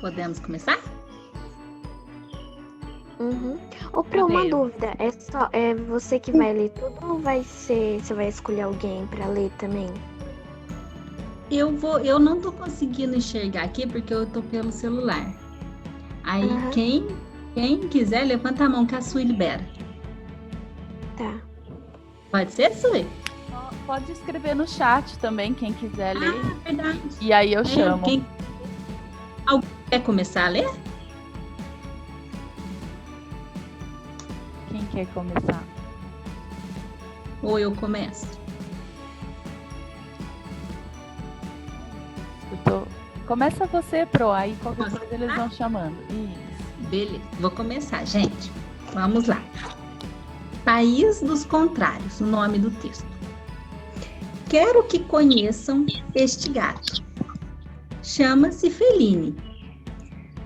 Podemos começar? Uhum. Pra uma dúvida, é você que vai ler tudo ou você vai escolher alguém pra ler também? Eu não tô conseguindo enxergar aqui porque eu tô pelo celular. Aí Aham, quem quiser, levanta a mão que a Sui libera. tá. Pode ser, Sui? Pode escrever no chat também, quem quiser ler. Verdade. E aí eu chamo. Alguém quer começar a ler? Quem quer começar? Ou eu começo? Começa você, Pro, aí qualquer Posso coisa eles vão chamando. Isso. Beleza, vou começar, gente. Vamos lá. País dos Contrários, o nome do texto. Quero que conheçam este gato. Chama-se Feline.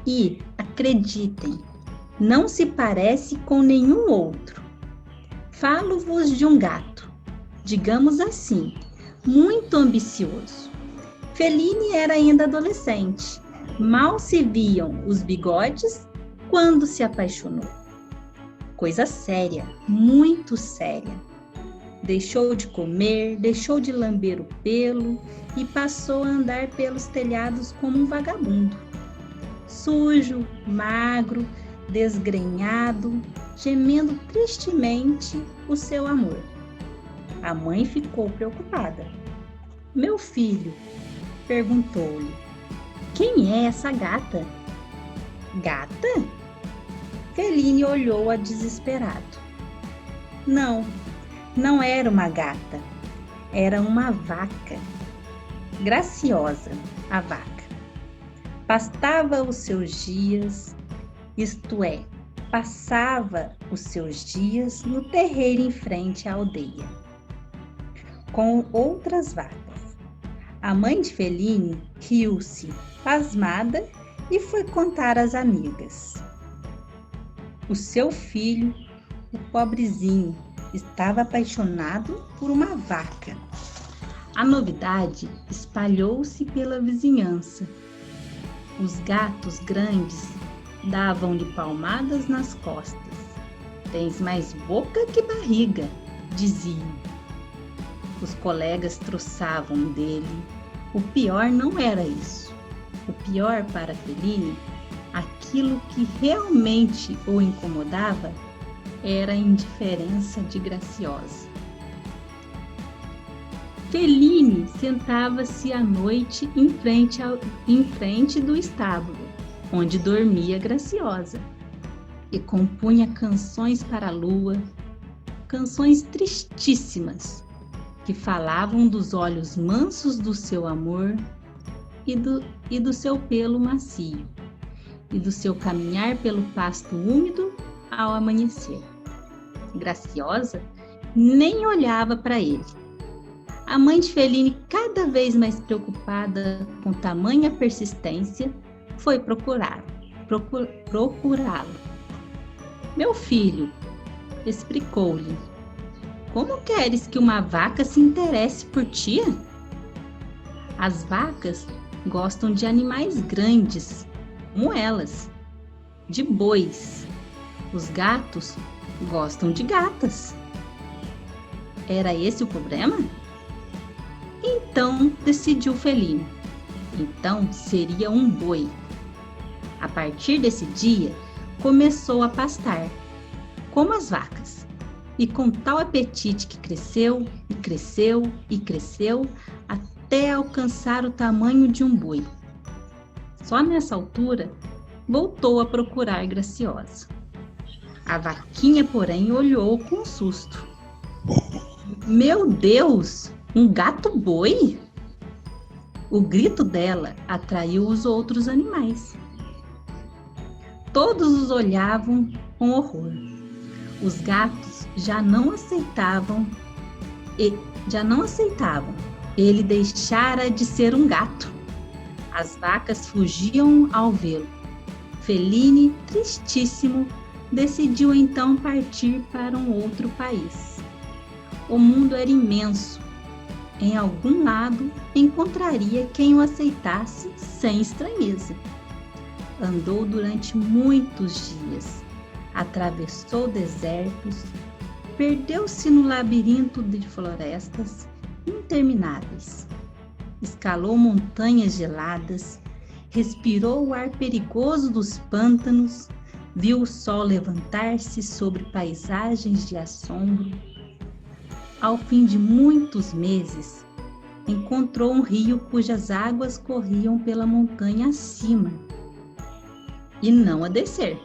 E, acreditem, não se parece com nenhum outro. Falo-vos de um gato, digamos assim, muito ambicioso. Feline era ainda adolescente. Mal se viam os bigodes quando se apaixonou. Coisa séria, muito séria. Deixou de comer, deixou de lamber o pelo e passou a andar pelos telhados como um vagabundo. Sujo, magro, desgrenhado, gemendo tristemente o seu amor. A mãe ficou preocupada. Meu filho, perguntou-lhe, quem é essa gata? Gata? Feline olhou-a desesperado. Não era uma gata, era uma vaca. Graciosa, a vaca. Pastava os seus dias, isto é, passava os seus dias no terreiro em frente à aldeia, com outras vacas. A mãe de Feline riu-se, pasmada, e foi contar às amigas. O seu filho, o pobrezinho, estava apaixonado por uma vaca. A novidade espalhou-se pela vizinhança. Os gatos grandes davam-lhe palmadas nas costas. Tens mais boca que barriga, diziam. Os colegas troçavam dele. O pior não era isso. O pior para Feline, aquilo que realmente o incomodava, era a indiferença de Graciosa. Feline sentava-se à noite em frente do estábulo, onde dormia Graciosa, e compunha canções para a lua, canções tristíssimas, que falavam dos olhos mansos do seu amor e do seu pelo macio, e do seu caminhar pelo pasto úmido ao amanhecer. Graciosa nem olhava para ele. A mãe de Feline, cada vez mais preocupada com tamanha persistência, foi procurá-lo. Meu filho, explicou-lhe, como queres que uma vaca se interesse por ti? As vacas gostam de animais grandes, como elas, de bois. Os gatos gostam de gatas. Era esse o problema? Então decidiu Feline. Então seria um boi. A partir desse dia, começou a pastar, como as vacas, e com tal apetite que cresceu e cresceu e cresceu até alcançar o tamanho de um boi. Só nessa altura, voltou a procurar Graciosa. A vaquinha, porém, olhou com susto. Meu Deus, um gato-boi? O grito dela atraiu os outros animais. Todos os olhavam com horror. Os gatos já não aceitavam. Ele deixara de ser um gato. As vacas fugiam ao vê-lo. Feline, tristíssimo, decidiu então partir para um outro país. O mundo era imenso. Em algum lado encontraria quem o aceitasse sem estranheza. andou durante muitos dias, atravessou desertos, perdeu-se no labirinto de florestas intermináveis, escalou montanhas geladas, respirou o ar perigoso dos pântanos, viu o sol levantar-se sobre paisagens de assombro. Ao fim de muitos meses, encontrou um rio cujas águas corriam pela montanha acima, e não a descer,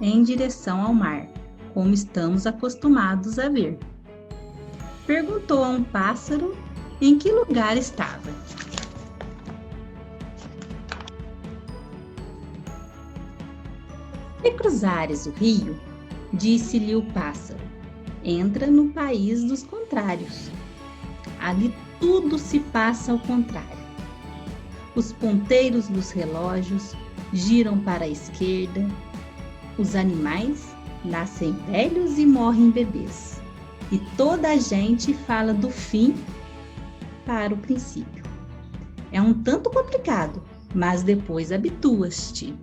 em direção ao mar, como estamos acostumados a ver. Perguntou a um pássaro em que lugar estava. Se cruzares o rio, disse-lhe o pássaro, entra no país dos contrários. Ali tudo se passa ao contrário. Os ponteiros dos relógios giram para a esquerda. Os animais nascem velhos e morrem bebês. E toda a gente fala do fim para o princípio. É um tanto complicado, mas depois habituas-te.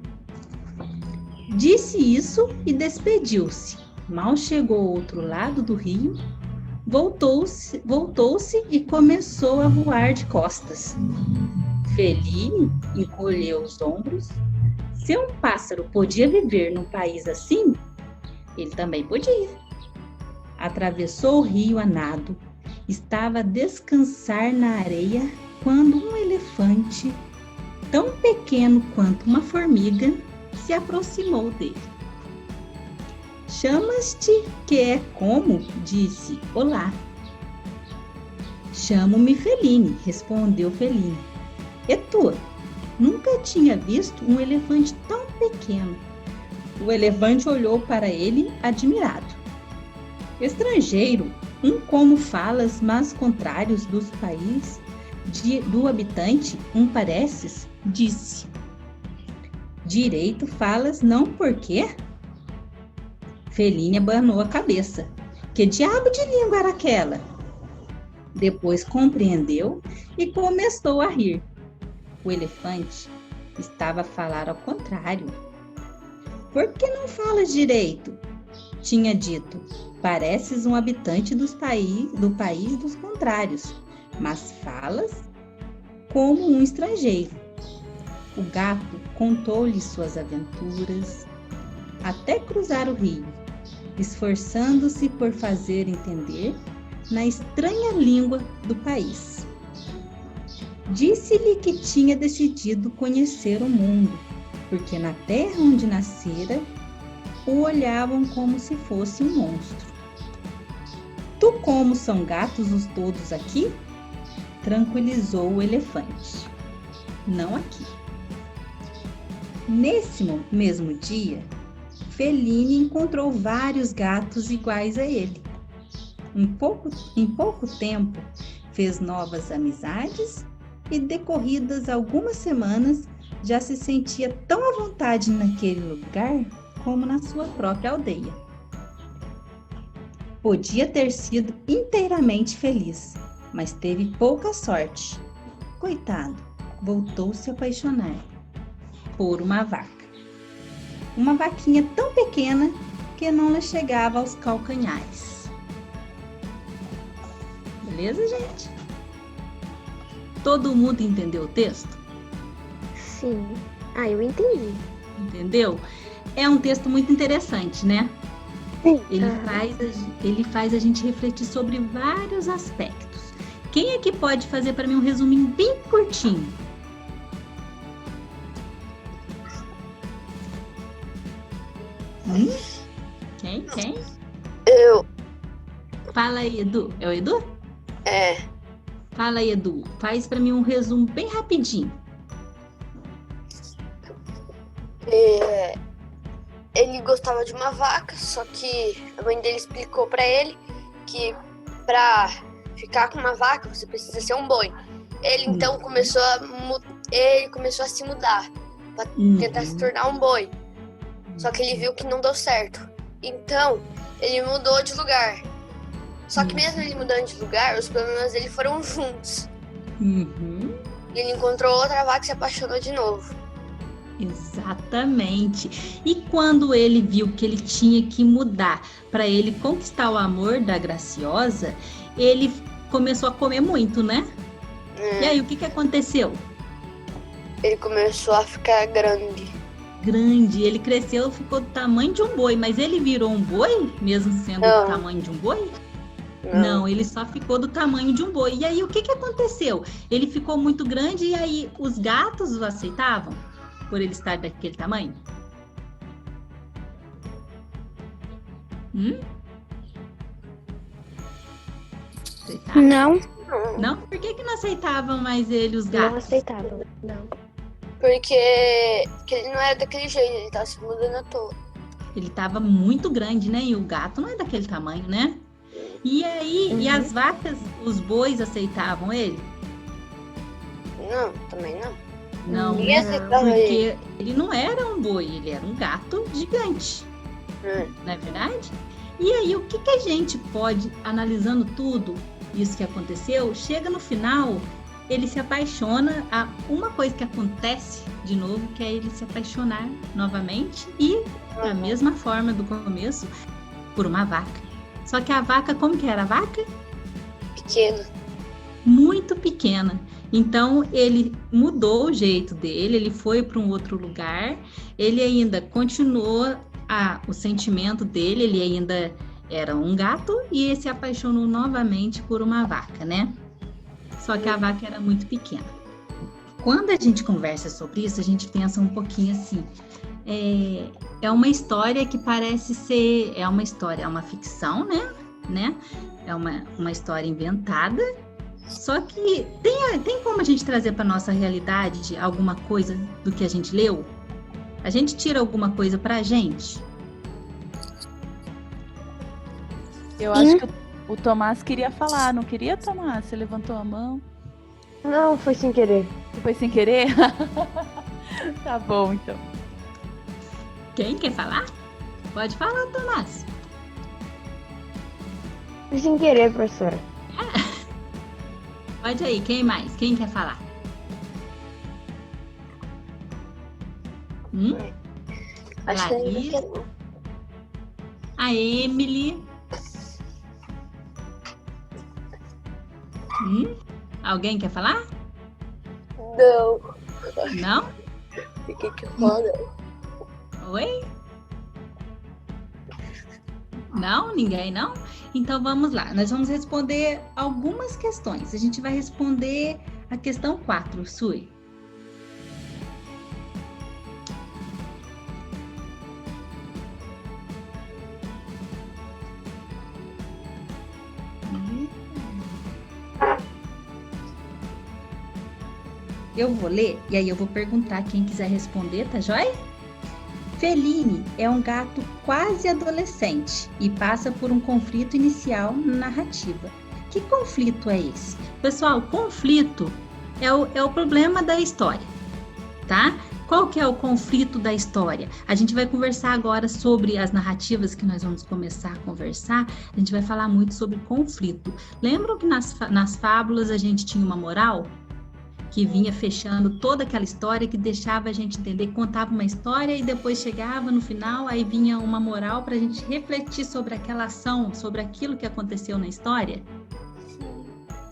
Disse isso e despediu-se. Mal chegou ao outro lado do rio, voltou-se e começou a voar de costas. Feline encolheu os ombros. Se um pássaro podia viver num país assim, ele também podia. Atravessou o rio a nado. Estava a descansar na areia quando um elefante, tão pequeno quanto uma formiga, se aproximou dele. Chamas-te que é como? Disse, olá. Chamo-me Feline, respondeu Feline. E tu? Nunca tinha visto um elefante tão pequeno. O elefante olhou para ele admirado. Estrangeiro, como falas, mas contrários dos país do habitante, pareces, disse. Direito falas, não por quê? Feline abanou a cabeça. Que diabo de língua era aquela? Depois compreendeu e começou a rir. O elefante estava a falar ao contrário. Por que não falas direito? Tinha dito, pareces um habitante do país dos contrários, mas falas como um estrangeiro. O gato contou-lhe suas aventuras até cruzar o rio, esforçando-se por fazer entender na estranha língua do país. Disse-lhe que tinha decidido conhecer o mundo, porque na terra onde nascera, o olhavam como se fosse um monstro. Tu como são gatos os todos aqui? Tranquilizou o elefante. Não aqui. Nesse mesmo dia, Feline encontrou vários gatos iguais a ele. Em pouco tempo, fez novas amizades e, decorridas algumas semanas, já se sentia tão à vontade naquele lugar como na sua própria aldeia. Podia ter sido inteiramente feliz, mas teve pouca sorte. Coitado, voltou se a apaixonar por uma vaca. Uma vaquinha tão pequena que não lhe chegava aos calcanhares. Beleza, gente? Todo mundo entendeu o texto? Sim. Eu entendi. Entendeu? É um texto muito interessante, né? Sim. Ele faz a gente refletir sobre vários aspectos. Quem é que pode fazer para mim um resuminho bem curtinho? Quem? Eu. Fala aí, Edu. É o Edu? É. Fala aí, Edu. Faz para mim um resumo bem rapidinho. Ele gostava de uma vaca, só que a mãe dele explicou pra ele que pra ficar com uma vaca você precisa ser um boi. Ele então começou a se mudar pra tentar se tornar um boi. Só que ele viu que não deu certo. Então ele mudou de lugar. Só que mesmo ele mudando de lugar, os problemas dele foram juntos. E ele encontrou outra vaca e se apaixonou de novo. Exatamente. E quando ele viu que ele tinha que mudar para ele conquistar o amor da Graciosa, ele começou a comer muito, né? E aí, o que aconteceu? Ele começou a ficar grande. Grande, ele cresceu, ficou do tamanho de um boi, mas ele virou um boi, mesmo sendo do tamanho de um boi? Não, ele só ficou do tamanho de um boi. E aí, o que aconteceu? Ele ficou muito grande e aí os gatos o aceitavam por ele estar daquele tamanho? Aceitavam? Não, Não? Por que não aceitavam mais ele, os gatos? não aceitava. Não. Porque ele não era daquele jeito, ele tava se mudando à toa. Ele estava muito grande, né? E o gato não é daquele tamanho, né? E aí, e as vacas, os bois aceitavam ele? Não, também não. Não, Ninguém aceitava ele. porque ele não era um boi, ele era um gato gigante, não é verdade? E aí, o que a gente pode, analisando tudo isso que aconteceu, chega no final, ele se apaixona, uma coisa que acontece de novo, que é ele se apaixonar novamente e, da mesma forma do começo, por uma vaca. Só que a vaca, como que era a vaca? Pequeno. Muito pequena. Então, ele mudou o jeito dele, ele foi para um outro lugar, ele ainda continuou o sentimento dele, ele ainda era um gato e ele se apaixonou novamente por uma vaca, né? Só que a vaca era muito pequena. Quando a gente conversa sobre isso, a gente pensa um pouquinho assim, é uma história que parece ser, é uma ficção, né? É uma história inventada, só que tem como a gente trazer para nossa realidade alguma coisa do que a gente leu? A gente tira alguma coisa para a gente? Eu acho que o Tomás queria falar, não queria, Tomás? Você levantou a mão? Não, foi sem querer. Foi sem querer? Tá bom, então. Quem quer falar? Pode falar, Tomás. Foi sem querer, professora. Pode aí, quem mais? Quem quer falar? Acho que ele Larissa, não. a Emily. Alguém quer falar? Não. Não? Fiquei que foda. Oi? Não? Ninguém não? Então vamos lá, nós vamos responder algumas questões. A gente vai responder a questão 4, Sui. Eu vou ler e aí eu vou perguntar quem quiser responder, tá joia? Feline é um gato quase adolescente e passa por um conflito inicial na narrativa. Que conflito é esse? Pessoal, conflito é o problema da história, tá? Qual que é o conflito da história? A gente vai conversar agora sobre as narrativas que nós vamos começar a conversar. A gente vai falar muito sobre conflito. Lembram que nas fábulas a gente tinha uma moral? Que vinha fechando toda aquela história, que deixava a gente entender, contava uma história e depois chegava no final, aí vinha uma moral para a gente refletir sobre aquela ação, sobre aquilo que aconteceu na história.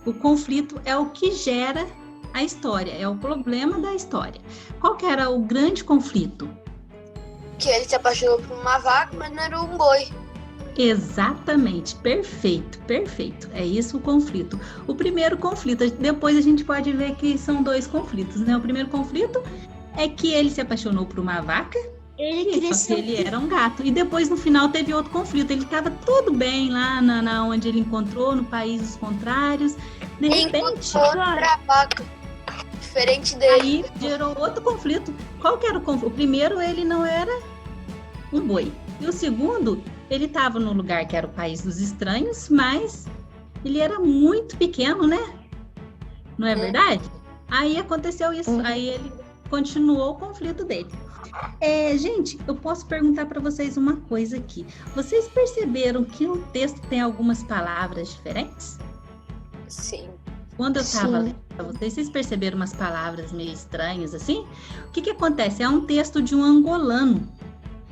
O conflito é o que gera a história, é o problema da história. Qual que era o grande conflito? Que ele se apaixonou por uma vaca, mas não era um boi. Exatamente, perfeito, perfeito. É isso o conflito. O primeiro conflito, depois a gente pode ver que são 2 conflitos, né? O primeiro conflito é que ele se apaixonou por uma vaca, só que ele era um gato. E depois, no final, teve outro conflito. Ele estava tudo bem lá onde ele encontrou, no país dos contrários. De repente, outra vaca, diferente dele. Aí gerou outro conflito. Qual que era o conflito? O primeiro, ele não era um boi. E o segundo, ele estava num lugar que era o país dos estranhos, mas ele era muito pequeno, né? Não é verdade? Aí aconteceu isso, aí ele continuou o conflito dele. Gente, eu posso perguntar para vocês uma coisa aqui. Vocês perceberam que o texto tem algumas palavras diferentes? Sim. Quando eu estava Sim. lendo para vocês perceberam umas palavras meio estranhas assim? O que acontece? É um texto de um angolano.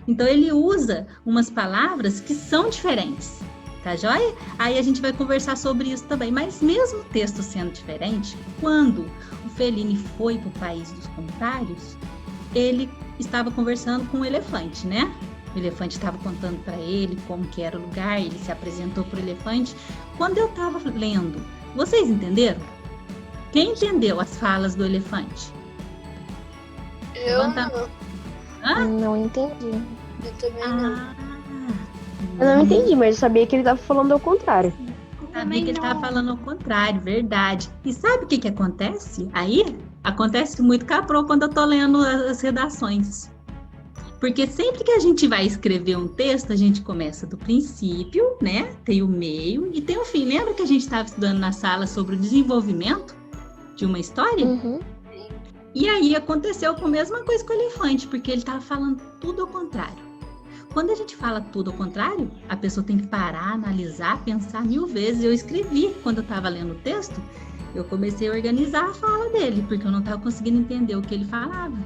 Então ele usa umas palavras que são diferentes, tá joia? Aí a gente vai conversar sobre isso também. Mas mesmo o texto sendo diferente, quando o Fellini foi para o país dos contrários, ele estava conversando com o elefante, né? O elefante estava contando para ele como que era o lugar, ele se apresentou para o elefante. Quando eu estava lendo, vocês entenderam? Quem entendeu as falas do elefante? Eu Levanta- não. Hã? Não entendi. Eu também não. Eu não entendi, mas eu sabia que ele tava falando ao contrário. Sabia que ele estava falando ao contrário, verdade. E sabe o que acontece aí? Acontece muito caprô quando eu tô lendo as redações. Porque sempre que a gente vai escrever um texto, a gente começa do princípio, né? Tem o meio e tem o fim. Lembra que a gente estava estudando na sala sobre o desenvolvimento de uma história? Uhum. E aí aconteceu a mesma coisa com o elefante, porque ele estava falando tudo ao contrário. Quando a gente fala tudo ao contrário, a pessoa tem que parar, analisar, pensar 1000 vezes. Eu escrevi, quando eu estava lendo o texto, eu comecei a organizar a fala dele, porque eu não estava conseguindo entender o que ele falava.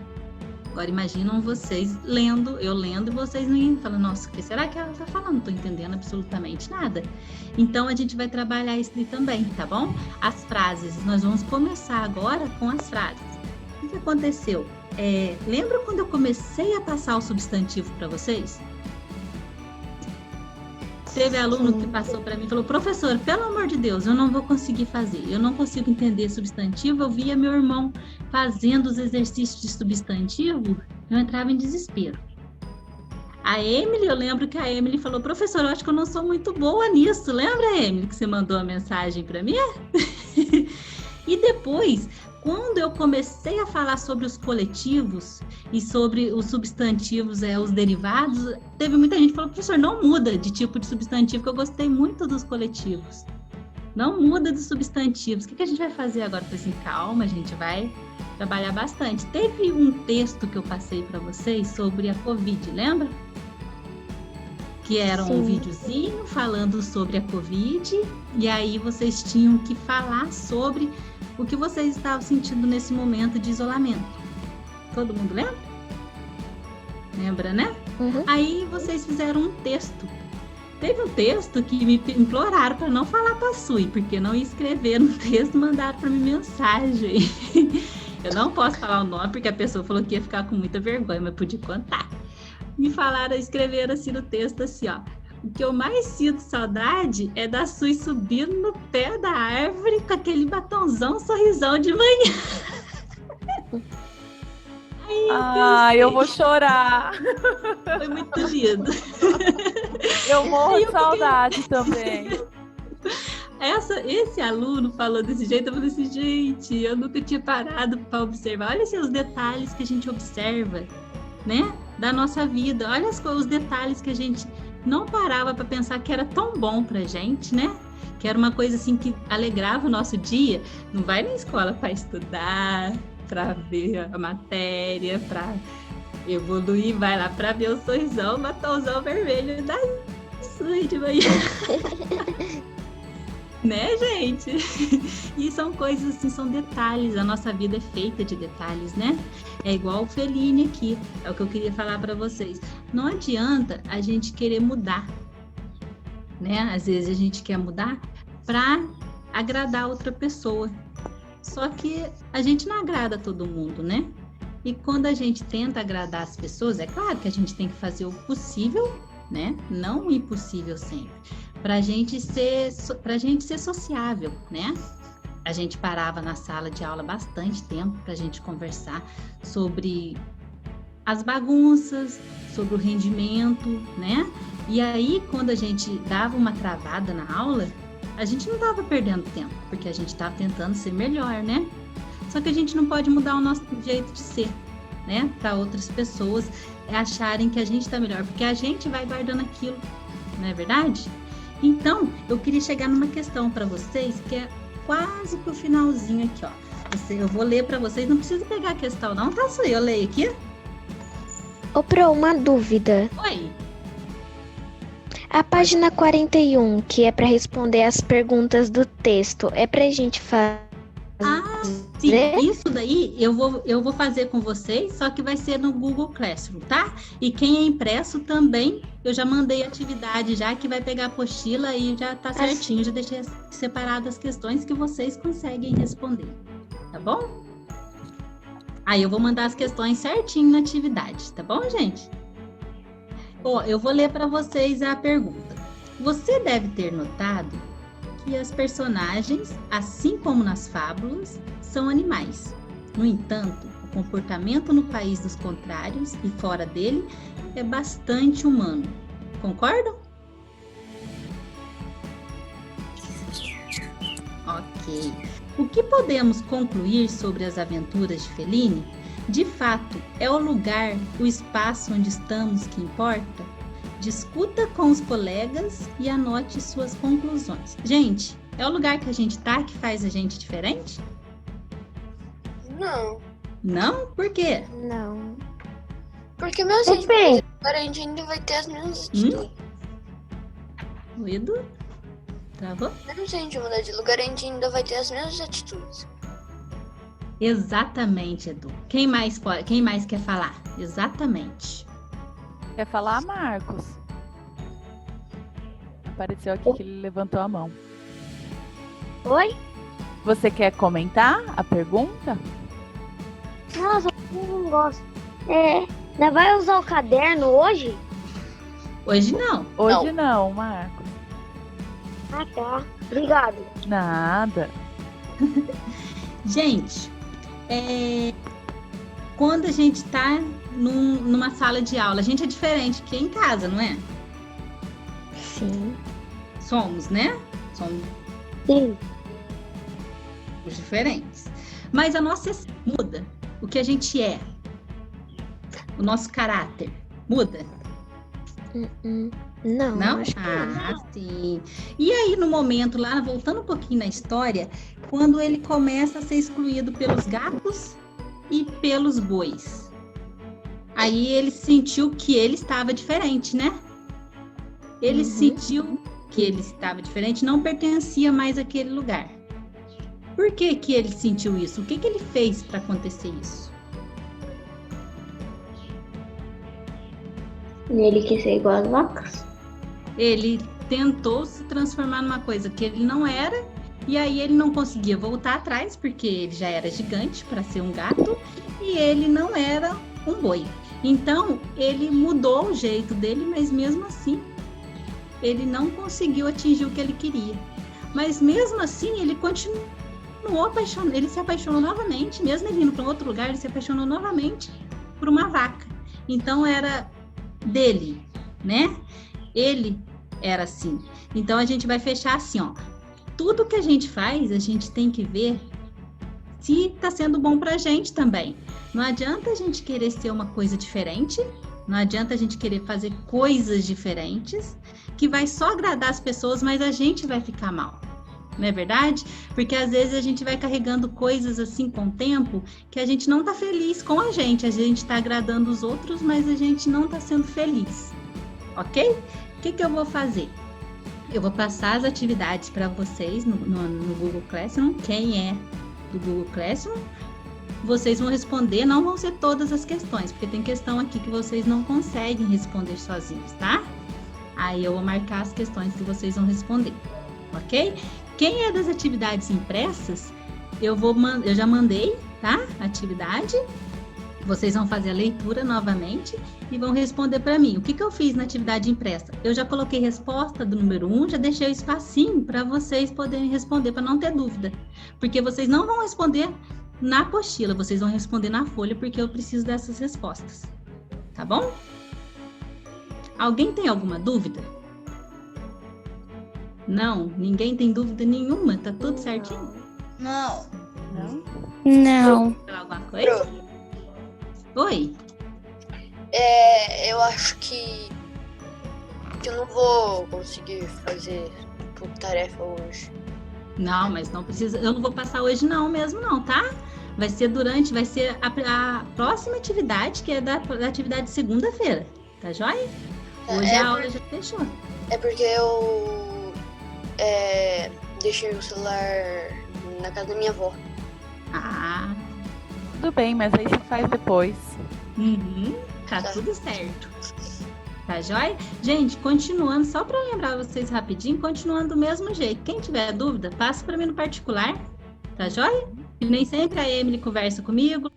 Agora imaginam vocês lendo, eu lendo, e vocês não iam falar, nossa, o que será que ela está falando? Não estou entendendo absolutamente nada. Então a gente vai trabalhar isso aí também, tá bom? As frases, nós vamos começar agora com as frases. O que aconteceu? Lembra quando eu comecei a passar o substantivo para vocês? Teve aluno que passou para mim e falou, professor, pelo amor de Deus, eu não vou conseguir fazer, eu não consigo entender substantivo, eu via meu irmão fazendo os exercícios de substantivo, eu entrava em desespero. A Emily, eu lembro que a Emily falou, professor, eu acho que eu não sou muito boa nisso, lembra, Emily, que você mandou a mensagem para mim? E depois, quando eu comecei a falar sobre os coletivos e sobre os substantivos, os derivados, teve muita gente que falou, professor, não muda de tipo de substantivo, que eu gostei muito dos coletivos. Não muda dos substantivos. O que a gente vai fazer agora? Eu falei assim, calma, a gente vai trabalhar bastante. Teve um texto que eu passei para vocês sobre a Covid, lembra? Que era um videozinho falando sobre a Covid, e aí vocês tinham que falar sobre o que vocês estavam sentindo nesse momento de isolamento. Todo mundo lembra? Lembra, né? Uhum. Aí vocês fizeram um texto. Teve um texto que me imploraram para não falar para a Sui, porque não ia escrever no texto, mandaram para mim mensagem. Eu não posso falar o nome, porque a pessoa falou que ia ficar com muita vergonha, mas podia contar. Me falaram, escreveram assim no texto, assim, ó. O que eu mais sinto saudade é da Sui subindo no pé da árvore com aquele batonzão, sorrisão de manhã. Eu vou chorar. Foi muito lindo. Eu morro de saudade também. Esse aluno falou desse jeito, eu falei assim, gente, eu nunca tinha parado para observar. Olha assim, os detalhes que a gente observa, né? Da nossa vida. Olha os detalhes que a gente não parava para pensar que era tão bom pra gente, né? Que era uma coisa assim que alegrava o nosso dia. Não vai na escola para estudar, para ver a matéria, para evoluir, vai lá para ver o sorrisão, o batomzão vermelho da Sui de manhã. Né, gente? E são coisas assim, são detalhes. A nossa vida é feita de detalhes, né? É igual o Fellini aqui. É o que eu queria falar para vocês. Não adianta a gente querer mudar, né? Às vezes a gente quer mudar para agradar outra pessoa. Só que a gente não agrada todo mundo, né? E quando a gente tenta agradar as pessoas, é claro que a gente tem que fazer o possível, né? Não o impossível sempre. Pra gente ser sociável, né? A gente parava na sala de aula bastante tempo pra gente conversar sobre as bagunças, sobre o rendimento, né? E aí, quando a gente dava uma travada na aula, a gente não estava perdendo tempo, porque a gente estava tentando ser melhor, né? Só que a gente não pode mudar o nosso jeito de ser, né? Para outras pessoas acharem que a gente está melhor, porque a gente vai guardando aquilo, não é verdade? Então, eu queria chegar numa questão para vocês, que é quase pro finalzinho aqui, ó. Eu vou ler para vocês, não precisa pegar a questão não, tá? Só eu leio aqui. Ô, Pro, uma dúvida. Oi. A página 41, que é para responder as perguntas do texto, é pra gente Sim, isso daí eu vou fazer com vocês, só que vai ser no Google Classroom, tá? E quem é impresso também, eu já mandei atividade já, que vai pegar a apostila e já tá certinho, já deixei separadas as questões que vocês conseguem responder, tá bom? Aí eu vou mandar as questões certinho na atividade, tá bom, gente? Ó, eu vou ler para vocês a pergunta. Você deve ter notado que as personagens, assim como nas fábulas, são animais. No entanto, o comportamento no país dos contrários e fora dele é bastante humano. Concordam? Ok. O que podemos concluir sobre as aventuras de Fellini? De fato, é o lugar, o espaço onde estamos que importa? Discuta com os colegas e anote suas conclusões. Gente, é o lugar que a gente tá que faz a gente diferente? Não. Não? Por quê? Não. Porque mesmo se a gente Depende. agora a gente ainda vai ter as mesmas atitudes. O Edu? Travou? Mesmo se a gente mudar de lugar, a gente ainda vai ter as mesmas atitudes. Exatamente, Edu. Quem mais quer falar? Exatamente. Quer falar, Marcos? Apareceu aqui que ele levantou a mão. Oi? Você quer comentar a pergunta? Nossa, eu não gosto. Não vai usar o caderno hoje? Hoje não. Hoje não, Marcos. Ah, tá. Obrigado. Nada. Gente, quando a gente tá numa sala de aula, a gente é diferente que em casa, não é? Sim. Somos, né? Somos Sim. diferentes. Mas a nossa essência muda. O que a gente é. O nosso caráter muda. Não, Não? acho que não. Sim. E aí, no momento lá, voltando um pouquinho na história, quando ele começa a ser excluído pelos gatos e pelos bois. Aí ele sentiu que ele estava diferente, né? Ele sentiu que ele estava diferente, não pertencia mais àquele lugar. Por que que ele sentiu isso? O que que ele fez para acontecer isso? Ele quer ser igual às vacas? Ele tentou se transformar numa coisa que ele não era, e aí ele não conseguia voltar atrás, porque ele já era gigante para ser um gato, e ele não era um boi. Então, ele mudou o jeito dele, mas mesmo assim, ele não conseguiu atingir o que ele queria. Mas mesmo assim, ele continuou apaixonado, ele se apaixonou novamente, mesmo ele indo para outro lugar, ele se apaixonou novamente por uma vaca. Então, era dele, né? Ele era assim. Então, a gente vai fechar assim, ó. Tudo que a gente faz, a gente tem que ver se está sendo bom para a gente também. Não adianta a gente querer ser uma coisa diferente, não adianta a gente querer fazer coisas diferentes, que vai só agradar as pessoas, mas a gente vai ficar mal. Não é verdade? Porque às vezes a gente vai carregando coisas assim com o tempo que a gente não tá feliz com a gente tá agradando os outros, mas a gente não tá sendo feliz. Ok? O que eu vou fazer? Eu vou passar as atividades para vocês no Google Classroom. Quem é do Google Classroom, vocês vão responder, não vão ser todas as questões, porque tem questão aqui que vocês não conseguem responder sozinhos, tá? Aí eu vou marcar as questões que vocês vão responder, ok? Quem é das atividades impressas, eu já mandei, tá? Atividade. Vocês vão fazer a leitura novamente e vão responder para mim. O que eu fiz na atividade impressa? Eu já coloquei resposta do número 1, já deixei o espacinho para vocês poderem responder, para não ter dúvida. Porque vocês não vão responder na apostila, vocês vão responder na folha, porque eu preciso dessas respostas. Tá bom? Alguém tem alguma dúvida? Não? Ninguém tem dúvida nenhuma? Tá tudo certinho? Não. Não? Não. Falar alguma coisa? Oi? Eu acho que eu não vou conseguir fazer tarefa hoje. Não, mas não precisa. Eu não vou passar hoje não mesmo não, tá? Vai ser a próxima atividade, que é da atividade de segunda-feira. Tá joia? Hoje a aula já fechou. É porque eu deixei o celular na casa da minha avó. Ah, Tudo bem, mas aí você faz depois. tá tudo certo. Tá joia? Gente, continuando, só para lembrar vocês rapidinho, continuando do mesmo jeito. Quem tiver dúvida, passa para mim no particular, tá joia? E nem sempre a Emily conversa comigo.